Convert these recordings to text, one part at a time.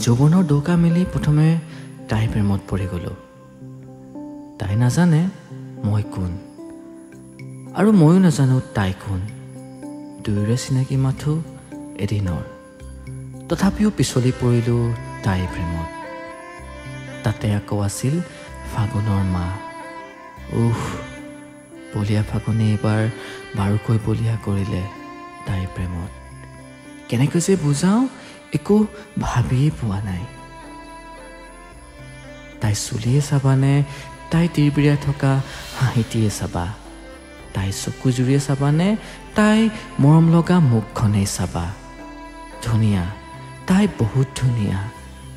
যৌৱনৰ ডৌকা মেলি প্ৰথমে তাই প্ৰেমত পৰি গ'লোঁ। তাই নাজানে মই কোন, আৰু ময়ো নাজানো তাই কোন। দুয়োৰে চিনাকি মাথো এদিনৰ, তথাপিও পিছলি পৰিলোঁ তাই প্ৰেমত। তাতে আকৌ আছিল ফাগুনৰ মাহ। বলিয়া ফাগুনে এইবাৰ বাৰুকৈ বলিয়া কৰিলে তাই প্ৰেমত। কেনেকৈ যে বুজাওঁ একো ভাবিয়েই পোৱা নাই। তাই চুলিয়ে চাবানে, তাই তিৰবিৰাই থকা হাঁহিটিয়ে চাবা, তাই চকু জুৰিয়ে চাবানে, তাই মৰম লগা মুখখনেই চাবা। ধুনীয়া, তাই বহুত ধুনীয়া,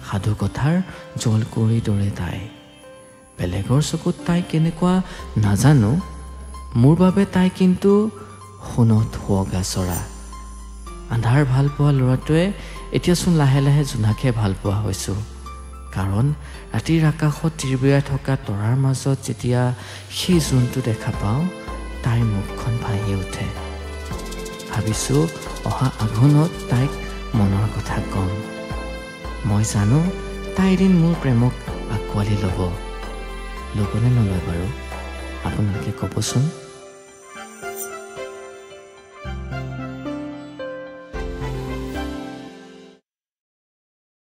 সাধু কথাৰ জলকুঁৱৰীৰ দৰে তাই। বেলেগৰ চকুত তাই কেনেকুৱা নাজানো, মোৰ বাবে তাই কিন্তু সোণত শুৱগা চৰা। আন্ধাৰ ভাল পোৱা ল'ৰাটোৱে এতিয়াচোন লাহে লাহে জোনাকহে ভাল পোৱা হৈছোঁ। কাৰণ ৰাতিৰ আকাশত তিৰবিৰাই থকা তৰাৰ মাজত যেতিয়া সেই জোনটো দেখা পাওঁ, তাইৰ মুখখন ভাঁহি উঠে। ভাবিছোঁ অহা আঘোণত তাইক মনৰ কথা ক'ম। মই জানো তাই এদিন মোৰ প্ৰেমক আঁকোৱালি ল'বনে নলয় বাৰু? আপোনালোকে ক'বচোন।